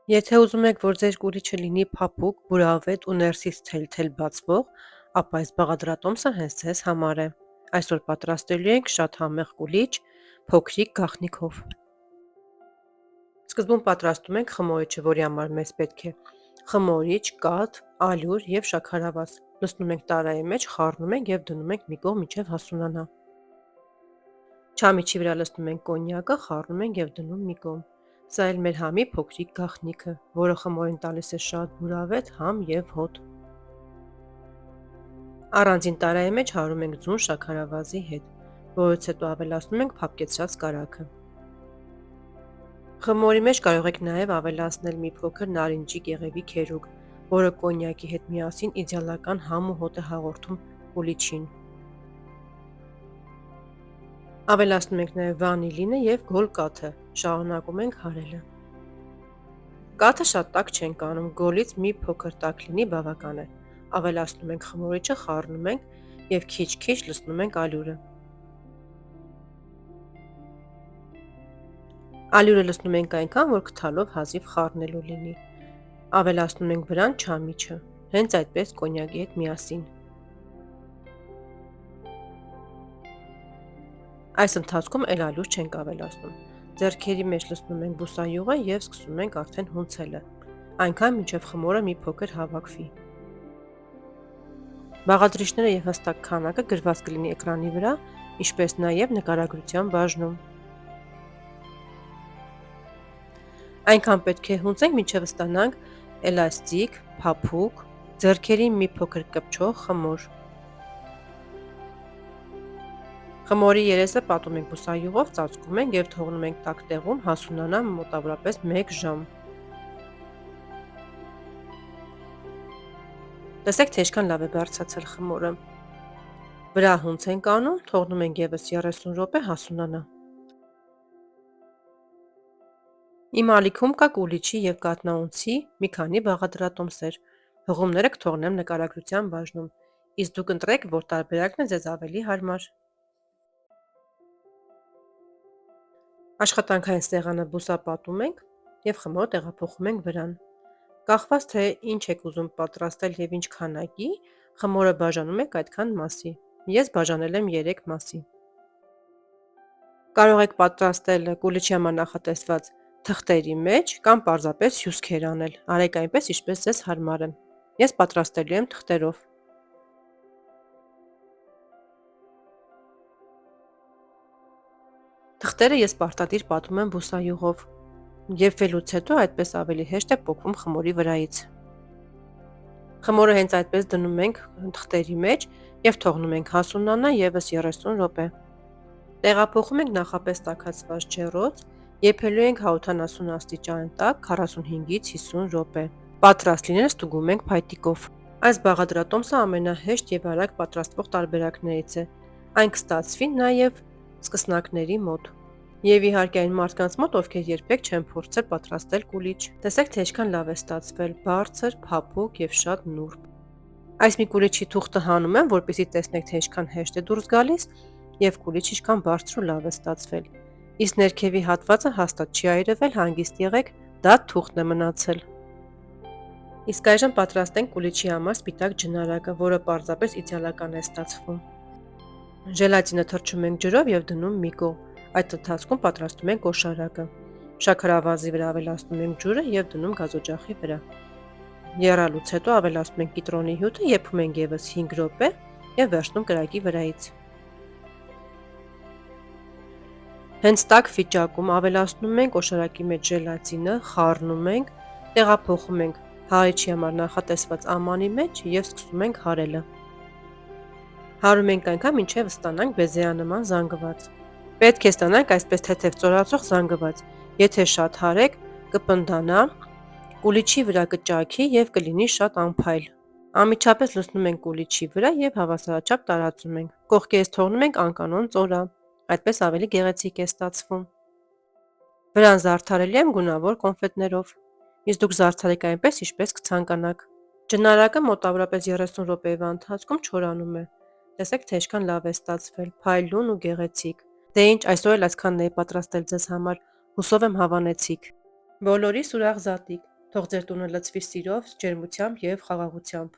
Եթե ուզում եք, որ ձեր կուլիչը լինի փափուկ, բուրավետ ու ներսից թել-թել բացվող, ապա այս բաղադրատոմսը հենց ձեզ համար է։ Այսօր պատրաստելու ենք շատ համեղ կուլիչ փոքրիկ գաղտնիքով։ Սկզբում պատրաստում ենք խմորիչը, որի համար մեզ պետք է խմորիչ, կաթ, ալյուր և շաքարավազ։ Լցնում ենք տարայի մեջ, խառնում ենք և դնում ենք մի կողմ մինչև հասունանա։ Չամիչի վրա լցնում ենք կոնյակը, խառնում ենք և դնում մի կողմ։ Սա էլ մեր համի փոքրիկ գաղտնիքը, որը խմորին տալիս է շատ բուրավետ համ և հոտ։ Առանձին տարայի մեջ հարում ենք ձուն շաքարավազի հետ, որից հետո ավելացնում ենք փափկեցրած կարագը։ Խմորի մեջ կարող եք նաև ավելացնել մի փոքր նարինջի կեղևի քերուկ, որը կոնյակի հետ միասին իդեալական համ ու հոտ է հաղորդում կուլիչին։ Ավելացնում ենք նաև վանիլինը և գոլ կաթը, շարունակում ենք հարելը։ Կաթը շատ տաք չենք անում, գոլից մի փոքր տաք լինի բավական է։ Ավելացնում ենք խմորիչը, խառնում ենք և քիչ-քիչ լցնում ենք ալյուրը։ Ալյուրը լցնում ենք այնքան, որ քթալով հազիվ խառնելու լինի։ Ավելացնում ենք վրան չամիչը, հենց այդպես կոնյակի հետ միասին։ Այս ընթացքում էլ ալյուր չենք ավելացնում։ Ձեռքերի մեջ լցնում ենք բուսայուղը և սկսում ենք արդեն հունցելը, այնքան մինչև խմորը մի փոքր հավաքվի։ Բաղադրիչները և հստակ քանակը գրված կլինի էկրանի վրա, ինչպես նաև նկարագրության բաժնում։ Այնքան պետք է հունցենք, մինչև ստանանք էլաստիկ, փափուկ, ձեռքերին մի փոքր կպչող խմոր։ Խմորի երեսը պատում ենք բուսայուղով, ծածկում ենք և թողնում ենք տաք տեղում հասունանա մոտավորապես 1 ժամ։ Տեսեք, թե ինչքան լավ է բարձրացել խմորը։ Վրա հունց ենք անում, թողնում ենք ևս 30 րոպե հասունանա։ Իմ ալիքում կա կուլիչի և կաթնաունցի մի քանի բաղադրատոմսեր։ Հղումները կթողնեմ նկարագրության բաժնում, իսկ դուք ընտրեք, որ տարբերակն է ձեզ ավելի հարմար։ Աշխատանքային սեղանը բուսապատում ենք և խմորը տեղափոխում ենք վրան։ Կախված թե ինչ եք ուզում պատրաստել և ինչ քանակի, խմորը բաժանում եք այդքան մասի։ Ես բաժանել եմ 3 մասի։ Կարող եք պատրաստել կուլիչի համար նախատեսված թղթերի մեջ կամ պարզապես հյուսքեր անել։ Արեք այնպես, ինչպես ձեզ հարմար է։ Ես պատրաստելու եմ թղթերով։ Թղթերը ես պարտադիր պատում եմ բուսայուղով։ Եփվելուց հետո այդպես ավելի հեշտ է պոկվում խմորի վրայից։ Խմորը հենց այդպես դնում ենք թղթերի մեջ և թողնում ենք հասունանա ևս 30 րոպե։ Տեղափոխում ենք նախապես տաքացված ջեռոց, եփելու ենք 170 աստիճան տակ 45-ից 50 րոպե։ Պատրաստ լինել ստուգում ենք փայտիկով։ Այս բաղադրատոմսը ամենահեշտ և արագ պատրաստվող տարբերակներից է։ Այն կստացվի նաև սկսնակների մոտ։ Եվ իհարկե այն մարդկանց մոտ, ովքեր երբեք չեն փորձել պատրաստել կուլիչ։ Տեսեք, թե ինչքան լավ է ստացվել, բարձր, փափուկ և շատ նուրբ։ Այս մի կուլիչի թուղթը հանում եմ, որպեսզի տեսնեք, թե ինչքան հեշտ է դուրս գալիս և կուլիչը ինչքան բարձր ու լավ է ստացվել։ Իսկ ներքևի հատվածը հաստատ չի այրվել, հանգիստ եղեք, դա թուղթն է մնացել։ Իսկ այժմ պատրաստենք կուլիչի համար սպիտակ ջնարակը, որը պարզապես իդեալական է ստացվում։ Ժելատինը թրջում ենք ջրով և դնում մի կողմ։ Այդ ընթացքում պատրաստում ենք օշարակը։ Շաքարավազի վրա ավելացնում ենք ջուրը և դնում գազօջախի վրա։ Եռալուց հետո ավելացնում ենք կիտրոնի հյութը, եփում ենք ևս 5 րոպե և վերցնում կրակի վրայից։ Հենց տաք վիճակում ավելացնում ենք օշարակի մեջ ժելատինը, խառնում ենք, տեղափոխում ենք հաղիչի համար նախատեսված ամանի մեջ և սկսում ենք հարելը։ Հարում ենք այնքան, մինչև ստանանք բեզեանման զանգված։ Պետք է ստանանք այսպես թեթև ծորացող զանգված։ Եթե շատ հարեք, կպնդանա, կուլիչի վրա կճաքի և կլինի շատ անփայլ։ Անմիջապես լցնում ենք կուլիչի վրա և հավասարաչափ տարածում ենք։ Կողքերից թողնում ենք անկանոն ծորա։ Այդպես ավելի գեղեցիկ է ստացվում։ Վրան զարդարելի եմ գունավոր կոնֆետներով։ Իսկ դուք զարդարեք այնպես, ինչպես կցանկանաք։ Ջնարակը մոտավորապես 30 րոպեվա ընթացքում չորանում է։ Տեսեք, թե ինչքան լավ է ստացվել, փայլուն ու գեղեցիկ։ Դե ինչ, այսօր էլ այսքանն էի պատրաստել ձեզ համար։ Հուսով եմ հավանեցիք։ Բոլորիս ուրախ զատիկ։ Թող ձեր տունը լցվի սիրով, ջերմությամբ և խաղաղությամբ։